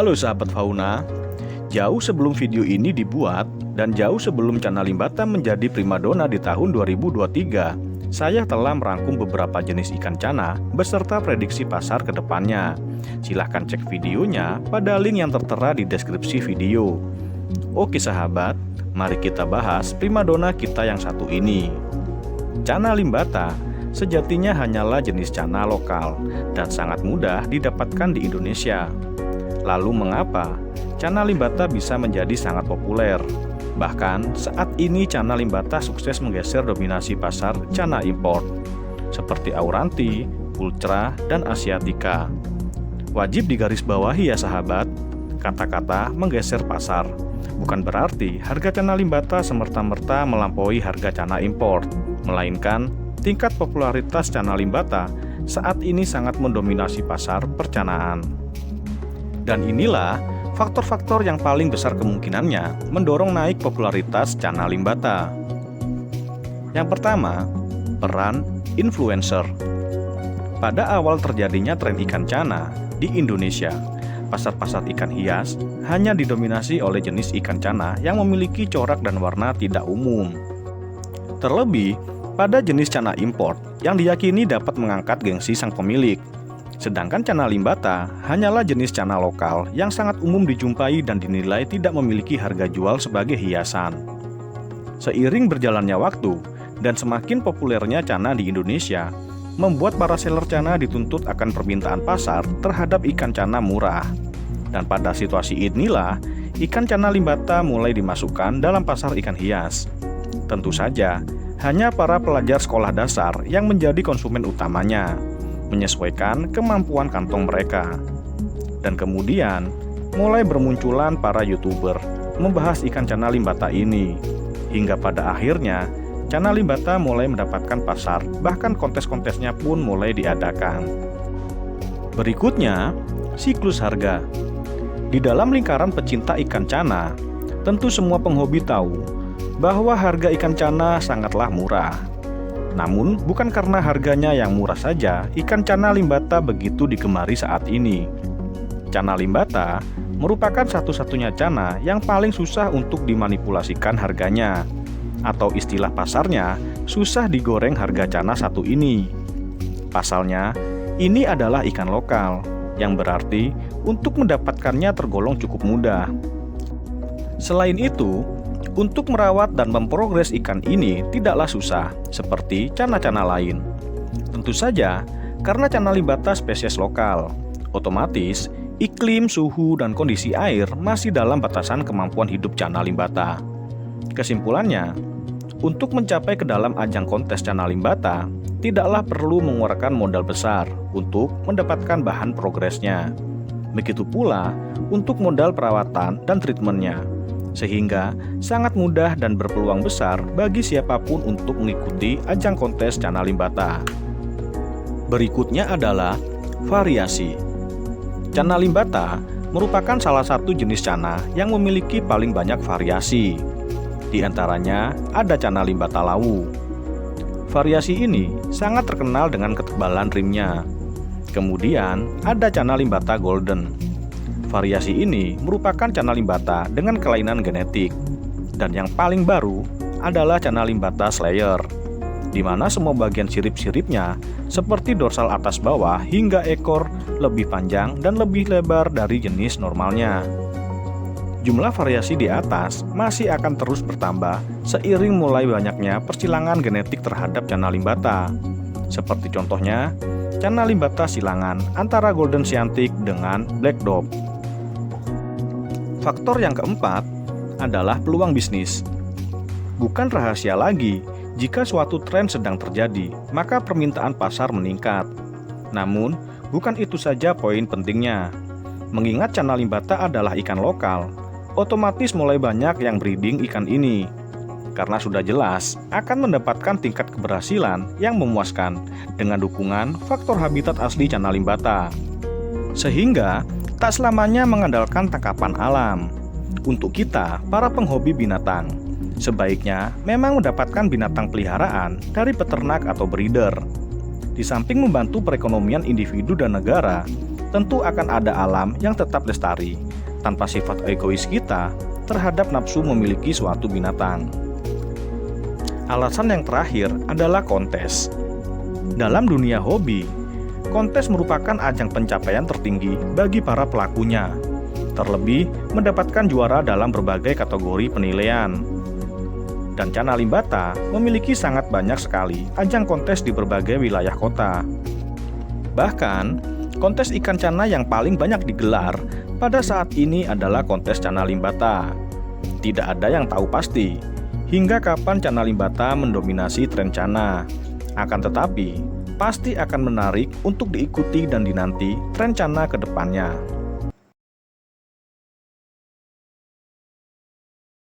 Halo sahabat fauna, jauh sebelum video ini dibuat dan jauh sebelum Channa limbata menjadi primadona di tahun 2023, saya telah merangkum beberapa jenis ikan channa beserta prediksi pasar ke depannya. Silahkan cek videonya pada link yang tertera di deskripsi video. Oke sahabat, mari kita bahas primadona kita yang satu ini. Channa limbata sejatinya hanyalah jenis channa lokal dan sangat mudah didapatkan di Indonesia. Lalu mengapa Channa limbata bisa menjadi sangat populer? Bahkan saat ini Channa limbata sukses menggeser dominasi pasar channa import seperti Auranti, Ultra, dan Asiatica. Wajib digarisbawahi ya sahabat, kata-kata menggeser pasar bukan berarti harga Channa limbata semerta-merta melampaui harga channa import, melainkan tingkat popularitas Channa limbata saat ini sangat mendominasi pasar percanaan. Dan inilah faktor-faktor yang paling besar kemungkinannya mendorong naik popularitas Channa limbata. Yang pertama, peran influencer. Pada awal terjadinya tren ikan channa di Indonesia, pasar-pasar ikan hias hanya didominasi oleh jenis ikan channa yang memiliki corak dan warna tidak umum. Terlebih, pada jenis channa import yang diyakini dapat mengangkat gengsi sang pemilik. Sedangkan Channa limbata hanyalah jenis channa lokal yang sangat umum dijumpai dan dinilai tidak memiliki harga jual sebagai hiasan. Seiring berjalannya waktu dan semakin populernya channa di Indonesia, membuat para seller channa dituntut akan permintaan pasar terhadap ikan channa murah. Dan pada situasi inilah, ikan Channa limbata mulai dimasukkan dalam pasar ikan hias. Tentu saja, hanya para pelajar sekolah dasar yang menjadi konsumen utamanya, menyesuaikan kemampuan kantong mereka. Dan kemudian mulai bermunculan para YouTuber membahas ikan Channa limbata ini, hingga pada akhirnya Channa limbata mulai mendapatkan pasar, bahkan kontes-kontesnya pun mulai diadakan. Berikutnya, siklus harga. Di dalam lingkaran pecinta ikan channa, tentu semua penghobi tahu bahwa harga ikan channa sangatlah murah. Namun, bukan karena harganya yang murah saja, ikan Channa limbata begitu digemari saat ini. Channa limbata merupakan satu-satunya channa yang paling susah untuk dimanipulasikan harganya. Atau istilah pasarnya, susah digoreng harga channa satu ini. Pasalnya, ini adalah ikan lokal, yang berarti untuk mendapatkannya tergolong cukup mudah. Selain itu, untuk merawat dan memprogres ikan ini tidaklah susah, seperti channa-channa lain. Tentu saja, karena Channa limbata spesies lokal, otomatis iklim, suhu, dan kondisi air masih dalam batasan kemampuan hidup Channa limbata. Kesimpulannya, untuk mencapai ke dalam ajang kontes Channa limbata, tidaklah perlu mengeluarkan modal besar untuk mendapatkan bahan progresnya. Begitu pula untuk modal perawatan dan treatmentnya. Sehingga sangat mudah dan berpeluang besar bagi siapapun untuk mengikuti ajang kontes Channa limbata. Berikutnya adalah variasi. Channa limbata merupakan salah satu jenis channa yang memiliki paling banyak variasi. Di antaranya ada Channa limbata lawu. Variasi ini sangat terkenal dengan ketebalan rimnya. Kemudian ada Channa limbata golden. Variasi ini merupakan Channa limbata dengan kelainan genetik. Dan yang paling baru adalah Channa limbata slayer, di mana semua bagian sirip-siripnya seperti dorsal atas bawah hingga ekor lebih panjang dan lebih lebar dari jenis normalnya. Jumlah variasi di atas masih akan terus bertambah seiring mulai banyaknya persilangan genetik terhadap Channa limbata. Seperti contohnya, Channa limbata silangan antara golden siantik dengan black dog. Faktor yang keempat adalah peluang bisnis. Bukan rahasia lagi, jika suatu tren sedang terjadi, maka permintaan pasar meningkat. Namun, bukan itu saja poin pentingnya. Mengingat Channa limbata adalah ikan lokal, otomatis mulai banyak yang breeding ikan ini. Karena sudah jelas akan mendapatkan tingkat keberhasilan yang memuaskan dengan dukungan faktor habitat asli Channa limbata. Sehingga tak selamanya mengandalkan tangkapan alam. Untuk kita, para penghobi binatang, sebaiknya memang mendapatkan binatang peliharaan dari peternak atau breeder. Di samping membantu perekonomian individu dan negara, tentu akan ada alam yang tetap lestari tanpa sifat egois kita terhadap nafsu memiliki suatu binatang. Alasan yang terakhir adalah kontes. Dalam dunia hobi, kontes merupakan ajang pencapaian tertinggi bagi para pelakunya, terlebih mendapatkan juara dalam berbagai kategori penilaian. Dan Cana Limbata memiliki sangat banyak sekali ajang kontes di berbagai wilayah kota. Bahkan, kontes ikan cana yang paling banyak digelar pada saat ini adalah kontes Cana Limbata. Tidak ada yang tahu pasti hingga kapan Cana Limbata mendominasi tren cana. Akan tetapi, pasti akan menarik untuk diikuti dan dinanti tren cana ke depannya.